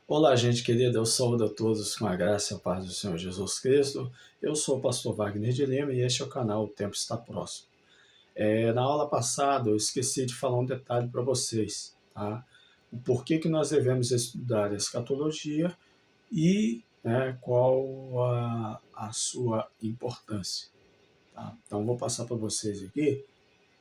Olá, gente querida, eu saúdo a todos com a graça e a paz do Senhor Jesus Cristo. Eu sou o pastor Wagner de Lima e este é o canal O Tempo Está Próximo. Na aula passada eu esqueci de falar um detalhe para vocês, tá? O porquê que nós devemos estudar a escatologia e qual a sua importância. Tá? Então vou passar para vocês aqui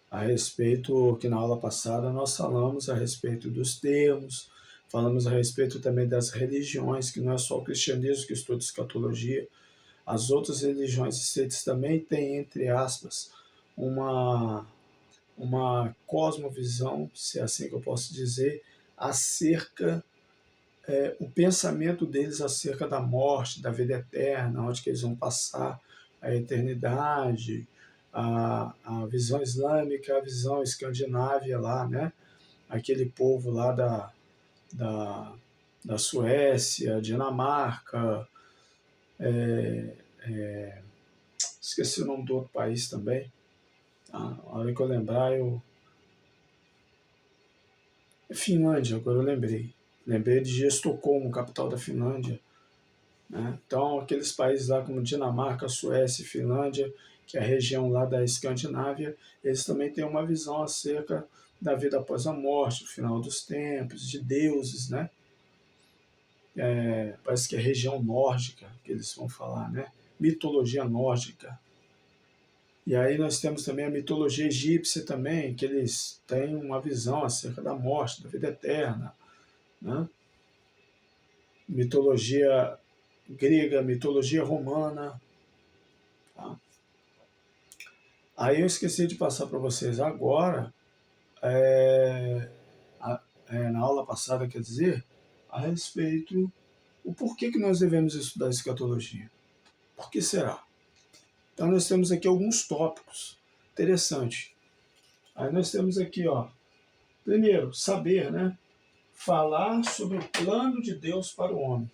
a respeito, que na aula passada nós falamos a respeito dos termos, falamos a respeito também das religiões, que não é só o cristianismo que estuda escatologia, as outras religiões e seitas também têm, entre aspas, uma, uma cosmovisão, se é assim que eu posso dizer, acerca, o pensamento deles acerca da morte, da vida eterna, onde que eles vão passar a eternidade, a visão islâmica, a visão escandinávia lá, né? Aquele povo lá da, da Suécia, Dinamarca, esqueci o nome do outro país também. A hora que eu lembrar, Finlândia, agora eu lembrei. Lembrei de Estocolmo, capital da Finlândia. Né? Então, aqueles países lá como Dinamarca, Suécia e Finlândia, que é a região lá da Escandinávia, eles também têm uma visão acerca da vida após a morte, o final dos tempos, de deuses, né? Parece que é região nórdica que eles vão falar, né? Mitologia nórdica. E aí nós temos também a mitologia egípcia também, que eles têm uma visão acerca da morte, da vida eterna, né? Mitologia grega, mitologia romana. Tá? Aí eu esqueci de passar para vocês agora, na aula passada, quer dizer, a respeito o porquê que nós devemos estudar escatologia. Por que será? Então nós temos aqui alguns tópicos interessantes. Aí nós temos aqui, ó, primeiro, saber, né? Falar sobre o plano de Deus para o homem.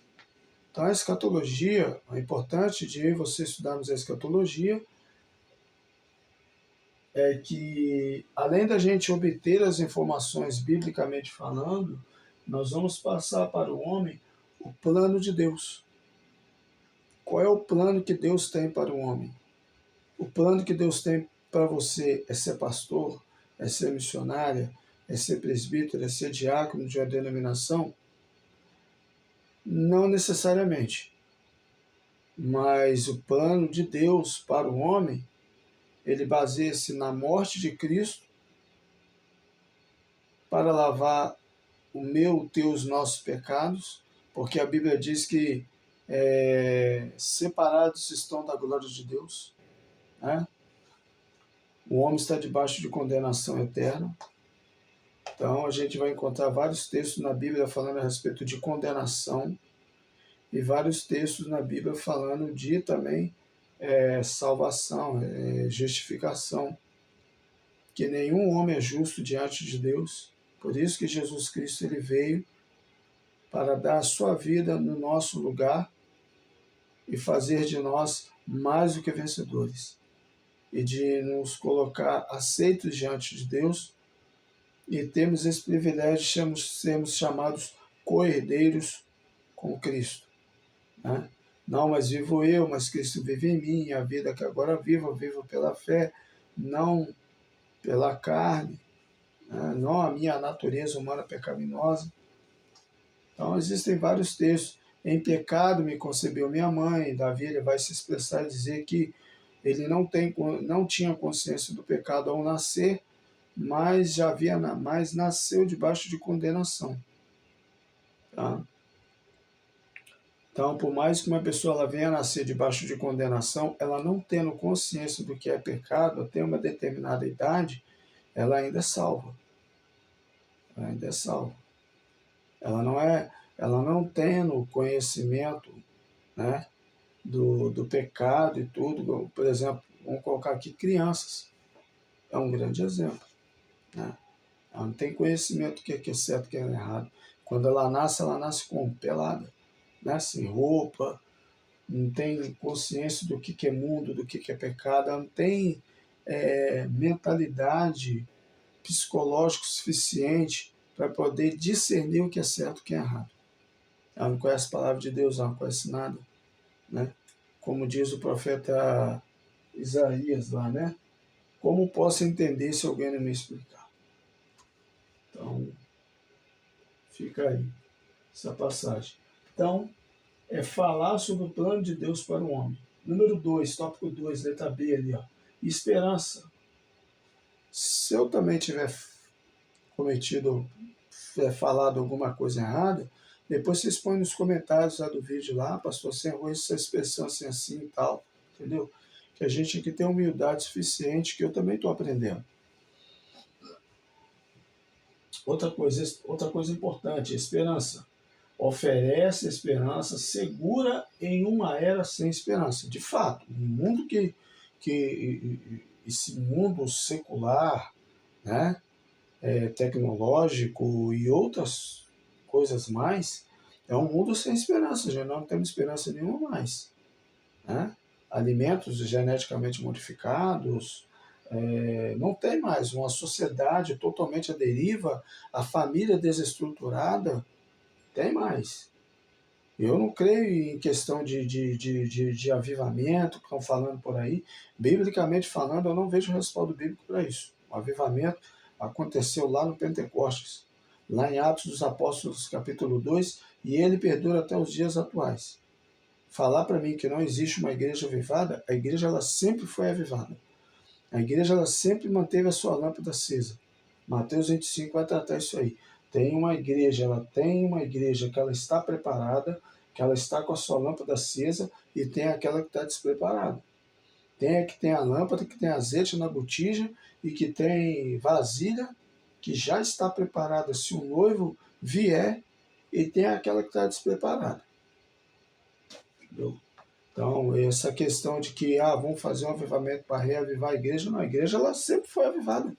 Então a escatologia, é importante de você estudarmos a escatologia, é que além da gente obter as informações biblicamente falando, nós vamos passar para o homem o plano de Deus. Qual é o plano que Deus tem para o homem? O plano que Deus tem para você é ser pastor, é ser missionária, é ser presbítero, é ser diácono de uma denominação? Não necessariamente. Mas o plano de Deus para o homem, ele baseia-se na morte de Cristo para lavar o meu, o teu, os nossos pecados, porque a Bíblia diz que separados estão da glória de Deus, né? O homem está debaixo de condenação eterna. Então a gente vai encontrar vários textos na Bíblia falando a respeito de condenação e vários textos na Bíblia falando de também salvação, justificação, que nenhum homem é justo diante de Deus. Por isso que Jesus Cristo ele veio para dar a sua vida no nosso lugar e fazer de nós mais do que vencedores, e de nos colocar aceitos diante de Deus, e temos esse privilégio de sermos chamados co-herdeiros com Cristo. Né? Não mais vivo eu, mas Cristo vive em mim, e a vida que agora vivo, eu vivo pela fé, não pela carne, né? Não a minha natureza humana pecaminosa. Então existem vários textos. Em pecado me concebeu minha mãe. Davi ele vai se expressar e dizer que ele não tinha consciência do pecado ao nascer, mas mas nasceu debaixo de condenação. Tá? Então, por mais que uma pessoa ela venha a nascer debaixo de condenação, ela não tendo consciência do que é pecado, até uma determinada idade, ela ainda é salva. Ela ainda é salva. Ela não tendo conhecimento, né, do pecado e tudo. Por exemplo, vamos colocar aqui crianças. É um grande exemplo. Né? Ela não tem conhecimento do que é certo e o que é errado. Quando ela nasce como? Pelada. Né? Sem roupa, não tem consciência do que é mundo, do que é pecado, ela não tem mentalidade psicológica suficiente para poder discernir o que é certo e o que é errado. Ela não conhece a palavra de Deus, ela não conhece nada, né? Como diz o profeta Isaías lá, né? Como posso entender se alguém não me explicar? Então, fica aí essa passagem. Então, é falar sobre o plano de Deus para o homem. Número 2, tópico 2, letra B ali, ó. Esperança. Se eu também tiver cometido, falado alguma coisa errada, depois vocês põem nos comentários lá do vídeo lá, pastor, sem errou essa expressão assim e tal, entendeu? Que a gente aqui tem humildade suficiente, que eu também estou aprendendo. Outra coisa importante, esperança. Oferece esperança, segura em uma era sem esperança. De fato, um mundo esse mundo secular, né, tecnológico e outras coisas mais, é um mundo sem esperança, já não temos esperança nenhuma mais, né? Alimentos geneticamente modificados, não tem mais uma sociedade totalmente à deriva, a família desestruturada, tem mais. Eu não creio em questão de avivamento, que estão falando por aí. Biblicamente falando, eu não vejo respaldo bíblico para isso. O avivamento aconteceu lá no Pentecostes, lá em Atos dos Apóstolos, capítulo 2, e ele perdura até os dias atuais. Falar para mim que não existe uma igreja avivada, a igreja ela sempre foi avivada. A igreja ela sempre manteve a sua lâmpada acesa. Mateus 25 vai tratar isso aí. Ela tem uma igreja que ela está preparada, que ela está com a sua lâmpada acesa, e tem aquela que está despreparada. Tem a que tem a lâmpada, que tem azeite na botija e que tem vasilha, que já está preparada se o noivo vier, e tem aquela que está despreparada. Entendeu? Então, essa questão de que vamos fazer um avivamento para reavivar a igreja, não, a igreja ela sempre foi avivada.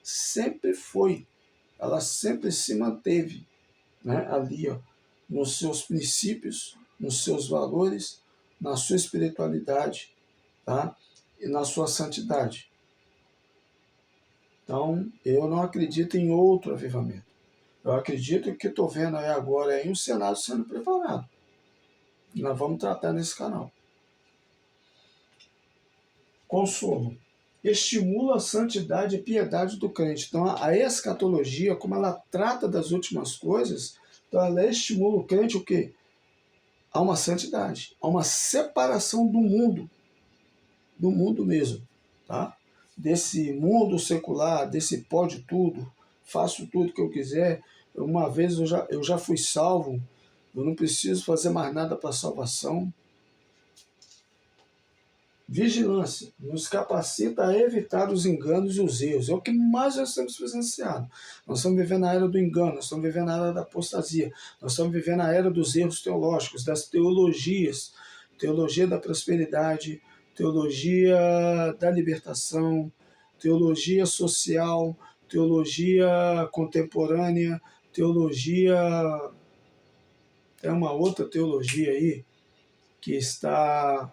Sempre foi. Ela sempre se manteve, né, ali, ó, nos seus princípios, nos seus valores, na sua espiritualidade, tá? E na sua santidade. Então, eu não acredito em outro avivamento. Eu acredito que o que estou vendo aí agora é um cenário sendo preparado. Nós vamos tratar nesse canal. Consolo. Estimula a santidade e piedade do crente. Então, a escatologia, como ela trata das últimas coisas, então ela estimula o crente o quê? A uma santidade, a uma separação do mundo mesmo, tá? Desse mundo secular, desse pode tudo, faço tudo que eu quiser. Uma vez eu já fui salvo, eu não preciso fazer mais nada para salvação. Vigilância nos capacita a evitar os enganos e os erros. É o que mais nós estamos presenciando. Nós estamos vivendo na era do engano, nós estamos vivendo na era da apostasia, nós estamos vivendo na era dos erros teológicos, das teologias, teologia da prosperidade, teologia da libertação, teologia social, teologia contemporânea, teologia... Tem uma outra teologia aí, que está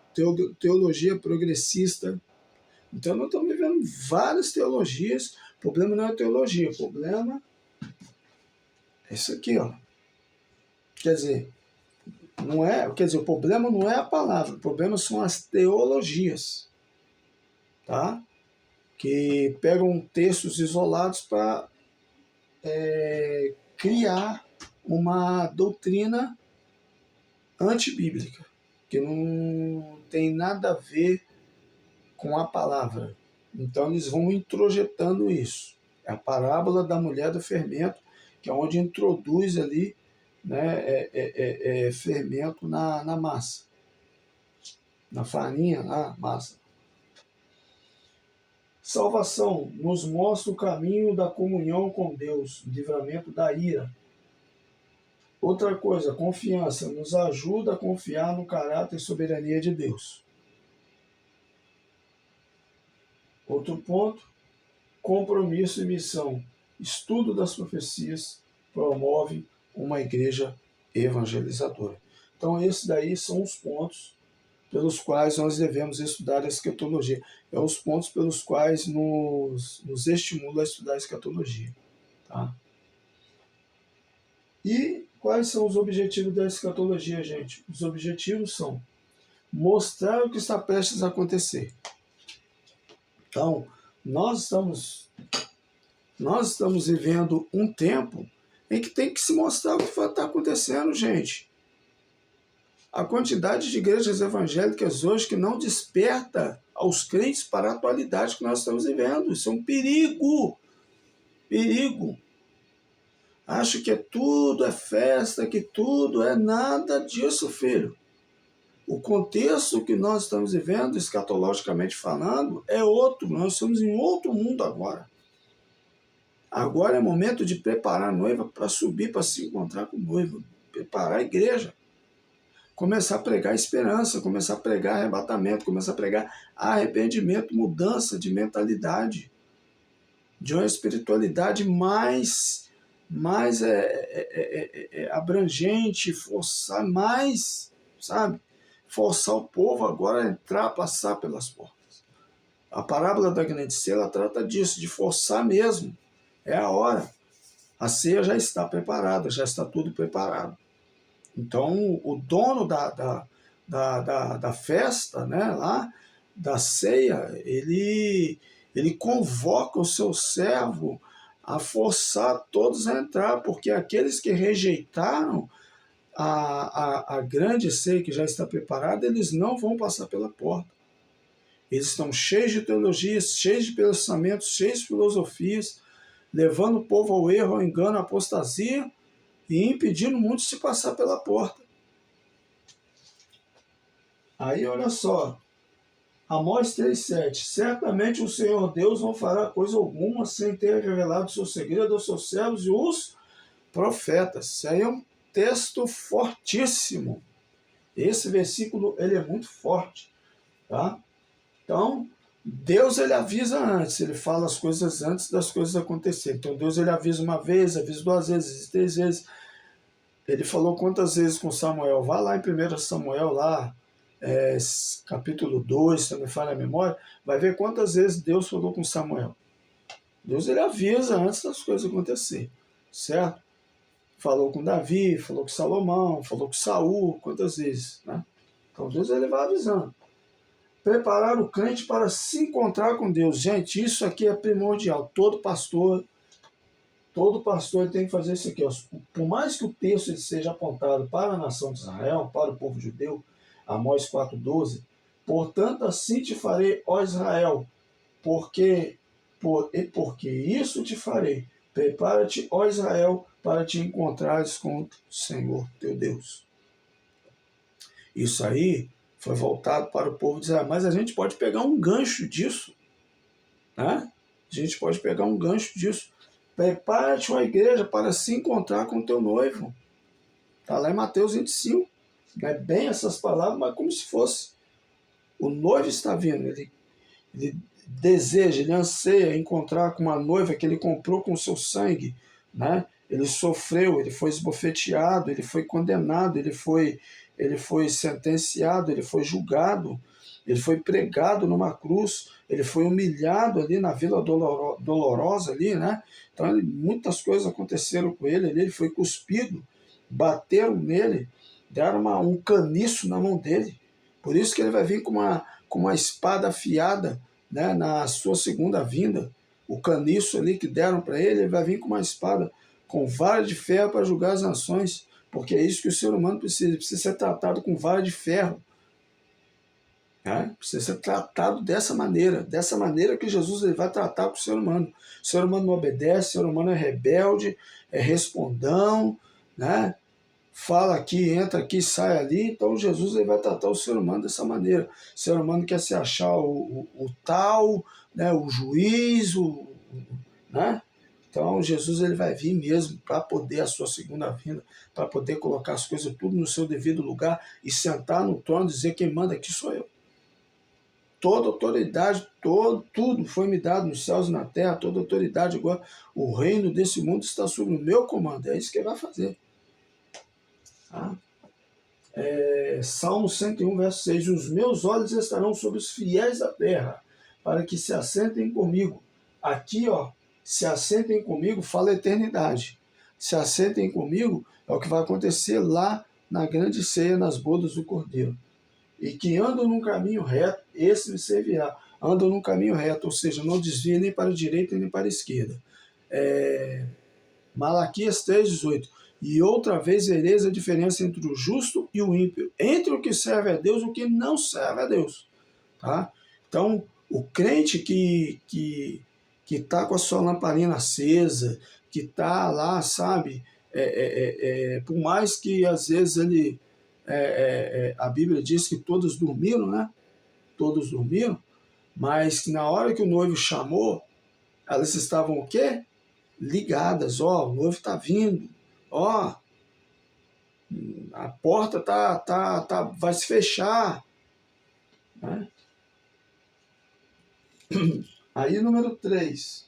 teologia progressista. Então, nós estamos vivendo várias teologias. O problema não é a teologia, o problema é isso aqui, ó. Quer dizer, o problema não é a palavra, o problema são as teologias, tá? Que pegam textos isolados para criar uma doutrina antibíblica, que não tem nada a ver com a palavra. Então eles vão introjetando isso. É a parábola da mulher do fermento, que é onde introduz ali, né, fermento na massa, na farinha, na massa. Salvação nos mostra o caminho da comunhão com Deus, livramento da ira. Outra coisa, confiança, nos ajuda a confiar no caráter e soberania de Deus. Outro ponto, compromisso e missão. Estudo das profecias promove uma igreja evangelizadora. Então, esses daí são os pontos pelos quais nós devemos estudar a escatologia. É os pontos pelos quais nos estimula a estudar a escatologia. Tá? E quais são os objetivos da escatologia, gente? Os objetivos são mostrar o que está prestes a acontecer. Então, nós estamos vivendo um tempo em que tem que se mostrar o que está acontecendo, gente. A quantidade de igrejas evangélicas hoje que não desperta aos crentes para a atualidade que nós estamos vivendo. Isso é um perigo. Perigo. Acho que tudo é festa, que tudo é nada disso, filho. O contexto que nós estamos vivendo, escatologicamente falando, é outro. Nós estamos em outro mundo agora. Agora é momento de preparar a noiva para subir, para se encontrar com o noivo. Preparar a igreja. Começar a pregar esperança, começar a pregar arrebatamento, começar a pregar arrependimento, mudança de mentalidade, de uma espiritualidade mais abrangente, forçar mais, sabe? Forçar o povo agora a entrar, passar pelas portas. A parábola da grande ceia, ela trata disso, de forçar mesmo. É a hora. A ceia já está preparada, já está tudo preparado. Então, o dono da festa, né, lá, da ceia, ele convoca o seu servo a forçar todos a entrar, porque aqueles que rejeitaram a grande ceia que já está preparada, eles não vão passar pela porta. Eles estão cheios de teologias, cheios de pensamentos, cheios de filosofias, levando o povo ao erro, ao engano, à apostasia e impedindo muitos de passar pela porta. Aí, olha só, Amós 3,7. Certamente o Senhor Deus não fará coisa alguma sem ter revelado seu segredo aos seus servos e os profetas. Isso aí é um texto fortíssimo. Esse versículo, ele é muito forte, tá? Então, Deus, ele avisa antes, ele fala as coisas antes das coisas acontecerem. Então, Deus, ele avisa uma vez, avisa 2 vezes, 3 vezes. Ele falou quantas vezes com Samuel? Vá lá em 1 Samuel, lá, capítulo 2, se não me falha a memória, vai ver quantas vezes Deus falou com Samuel. Deus, ele avisa antes das coisas acontecerem, certo? Falou com Davi, falou com Salomão, falou com Saul, quantas vezes, né? Então Deus, ele vai avisando. Preparar o crente para se encontrar com Deus. Gente, isso aqui é primordial. Todo pastor ele tem que fazer isso aqui. Ó. Por mais que o texto ele seja apontado para a nação de Israel, para o povo judeu, Amós 4,12, portanto, assim te farei, ó Israel, porque isso te farei. Prepara-te, ó Israel, para te encontrares com o Senhor teu Deus. Isso aí foi voltado para o povo de Israel. Mas a gente pode pegar um gancho disso. Né? A gente pode pegar um gancho disso. Prepara-te, ó igreja, para se encontrar com o teu noivo. Está lá em Mateus 25. Não é bem essas palavras, mas como se fosse. O noivo está vindo. Ele deseja, ele anseia encontrar com uma noiva que ele comprou com o seu sangue. Né? Ele sofreu, ele foi esbofeteado, ele foi condenado, ele foi sentenciado, ele foi julgado, ele foi pregado numa cruz, ele foi humilhado ali na Vila Dolorosa, ali, né? Então, muitas coisas aconteceram com ele, ele foi cuspido, bateram nele, deram um caniço na mão dele. Por isso que ele vai vir com uma espada afiada, né, na sua segunda vinda. O caniço ali que deram para ele vai vir com uma espada, com vara de ferro para julgar as nações. Porque é isso que o ser humano precisa ser tratado com vara de ferro. Né? Precisa ser tratado dessa maneira que Jesus ele vai tratar com o ser humano. O ser humano não obedece, o ser humano é rebelde, é respondão, né? Fala aqui, entra aqui, sai ali. Então Jesus ele vai tratar o ser humano dessa maneira. O ser humano quer se achar o tal, né? O juiz, né? Então, Jesus ele vai vir mesmo para poder, a sua segunda vinda, para poder colocar as coisas tudo no seu devido lugar e sentar no trono e dizer: quem manda aqui sou eu. Toda autoridade, tudo foi me dado nos céus e na terra, toda autoridade agora. O reino desse mundo está sob o meu comando. É isso que ele vai fazer. Tá? Salmo 101, verso 6. Os meus olhos estarão sobre os fiéis da terra, para que se assentem comigo. Aqui, ó. Se assentem comigo, fala a eternidade. se assentem comigo, é o que vai acontecer lá na grande ceia, nas bodas do Cordeiro. E que andam num caminho reto, esse me servirá. Andam num caminho reto, ou seja, não desvia nem para a direita nem para a esquerda. Malaquias 3,18. E outra vez vereis a diferença entre o justo e o ímpio, entre o que serve a Deus e o que não serve a Deus. Tá? Então, o crente que está com a sua lamparina acesa, que está lá, sabe, por mais que às vezes ele, a Bíblia diz que todos dormiram, né? Todos dormiram, mas que na hora que o noivo chamou, elas estavam o quê? Ligadas, ó, o noivo está vindo, ó, a porta vai se fechar, né? Aí, número 3,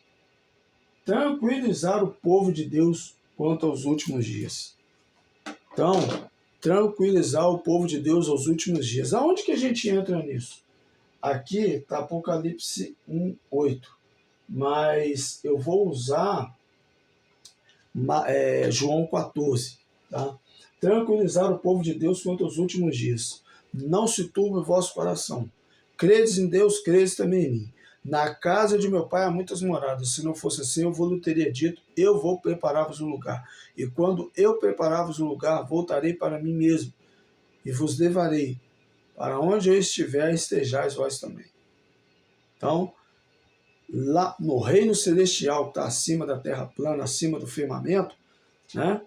tranquilizar o povo de Deus quanto aos últimos dias. Então, tranquilizar o povo de Deus aos últimos dias. Aonde que a gente entra nisso? Aqui está Apocalipse 1:8, mas eu vou usar João 14, tá? Tranquilizar o povo de Deus quanto aos últimos dias. Não se turbe o vosso coração. Credes em Deus, credes também em mim. Na casa de meu pai há muitas moradas. Se não fosse assim, eu vos teria dito, eu vou preparar-vos um lugar. E quando eu preparar-vos um lugar, voltarei para mim mesmo e vos levarei. Para onde eu estiver, estejais vós também. Então, lá no reino celestial, que está acima da terra plana, acima do firmamento, né?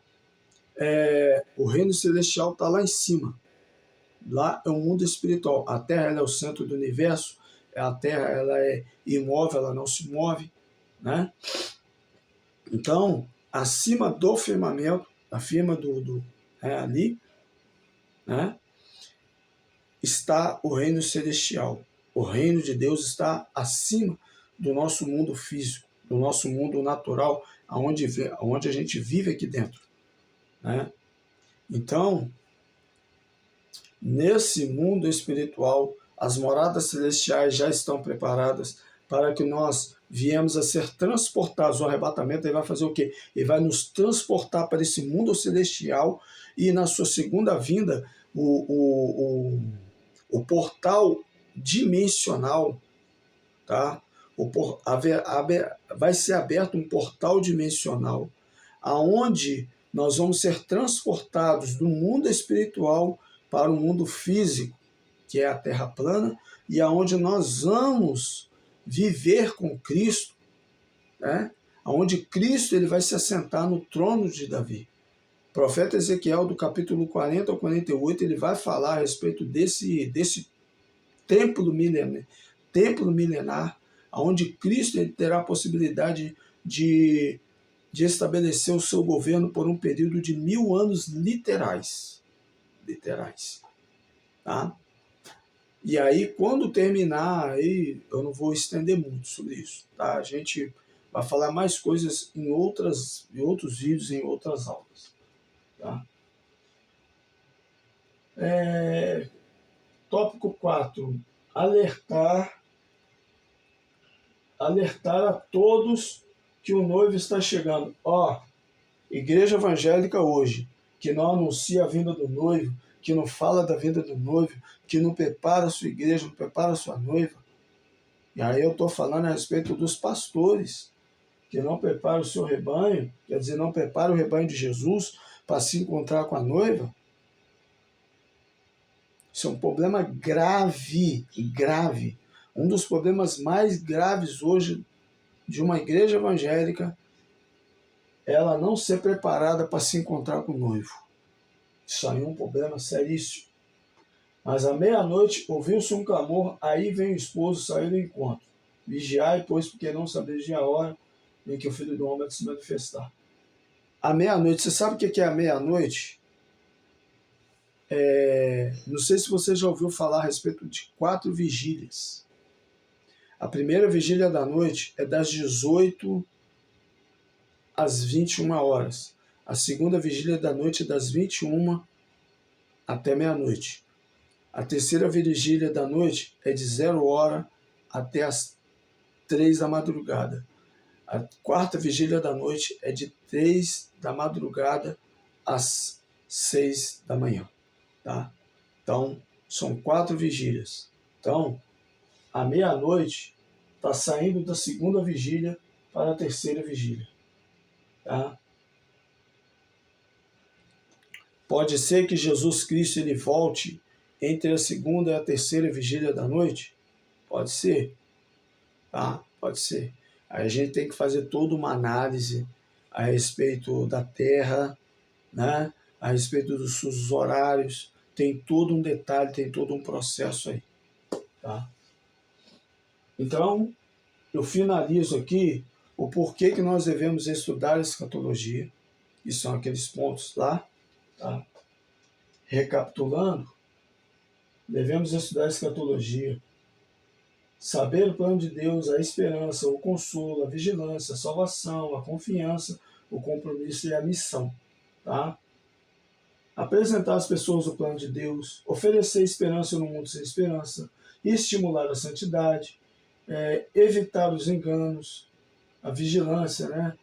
O reino celestial está lá em cima. Lá é o mundo espiritual. A Terra ela é o centro do universo. A Terra ela é imóvel, ela não se move, né? Então, acima do firmamento, acima ali, né, está o reino celestial. O reino de Deus está acima do nosso mundo físico, do nosso mundo natural, onde a gente vive aqui dentro, né? Então, nesse mundo espiritual, as moradas celestiais já estão preparadas para que nós viemos a ser transportados. O arrebatamento ele vai fazer o quê? Ele vai nos transportar para esse mundo celestial e na sua segunda vinda, o portal dimensional, tá? Vai ser aberto um portal dimensional aonde nós vamos ser transportados do mundo espiritual para o mundo físico, que é a Terra plana, e aonde nós vamos viver com Cristo, né? Aonde Cristo ele vai se assentar no trono de Davi. O profeta Ezequiel, do capítulo 40 ao 48, ele vai falar a respeito desse templo milenar, onde Cristo ele terá a possibilidade de estabelecer o seu governo por um período de 1000 anos literais. Tá? E aí, quando terminar, aí eu não vou estender muito sobre isso. Tá? A gente vai falar mais coisas em outros vídeos, em outras aulas. Tá? Tópico 4. Alertar a todos que o noivo está chegando. Ó, igreja evangélica hoje, que não anuncia a vinda do noivo, que não fala da vinda do noivo, que não prepara a sua igreja, não prepara a sua noiva. E aí eu estou falando a respeito dos pastores, que não preparam o seu rebanho, quer dizer, não preparam o rebanho de Jesus para se encontrar com a noiva. Isso é um problema grave. Um dos problemas mais graves hoje de uma igreja evangélica, ela não ser preparada para se encontrar com o noivo. Isso aí é um problema seríssimo. Mas à meia-noite ouviu-se um clamor, aí vem o esposo sair do encontro. Vigiai, pois, porque não sabeis a hora em que o Filho do Homem vai se manifestar. À meia-noite, você sabe o que é a meia-noite? Não sei se você já ouviu falar a respeito de 4 vigílias. A primeira vigília da noite é das 18 às 21 horas. A segunda vigília da noite é das 21 até meia-noite. A terceira vigília da noite é de 0 hora até as 3 da madrugada. A quarta vigília da noite é de 3 da madrugada às 6 da manhã, tá? Então, são 4 vigílias. Então, à meia-noite, está saindo da segunda vigília para a terceira vigília, tá? Pode ser que Jesus Cristo ele volte entre a segunda e a terceira vigília da noite? Pode ser, tá? Pode ser. Aí a gente tem que fazer toda uma análise a respeito da Terra, né? A respeito dos seus horários. Tem todo um detalhe, tem todo um processo aí, tá? Então, eu finalizo aqui o porquê que nós devemos estudar a escatologia, que são aqueles pontos lá, tá? Recapitulando, devemos estudar a escatologia, saber o plano de Deus, a esperança, o consolo, a vigilância, a salvação, a confiança, o compromisso e a missão, tá? Apresentar às pessoas o plano de Deus, oferecer esperança no mundo sem esperança, estimular a santidade, evitar os enganos, a vigilância, né?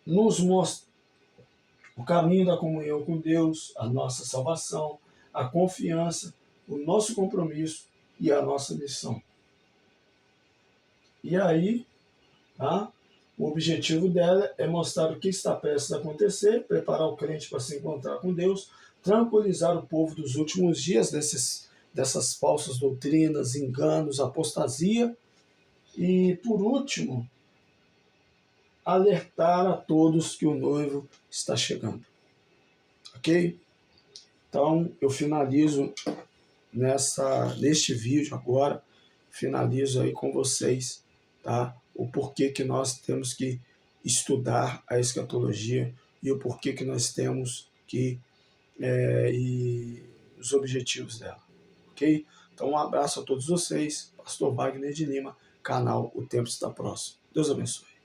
Nos mostra o caminho da comunhão com Deus, a nossa salvação, a confiança, o nosso compromisso e a nossa missão. E aí, tá? O objetivo dela é mostrar o que está prestes a acontecer, preparar o crente para se encontrar com Deus, tranquilizar o povo dos últimos dias dessas falsas doutrinas, enganos, apostasia. E, por último, alertar a todos que o noivo está chegando. Ok? Então, eu finalizo neste vídeo agora, finalizo aí com vocês, tá? O porquê que nós temos que estudar a escatologia e o porquê que nós temos que e os objetivos dela, ok? Então, um abraço a todos vocês, Pastor Wagner de Lima, canal O Tempo Está Próximo. Deus abençoe.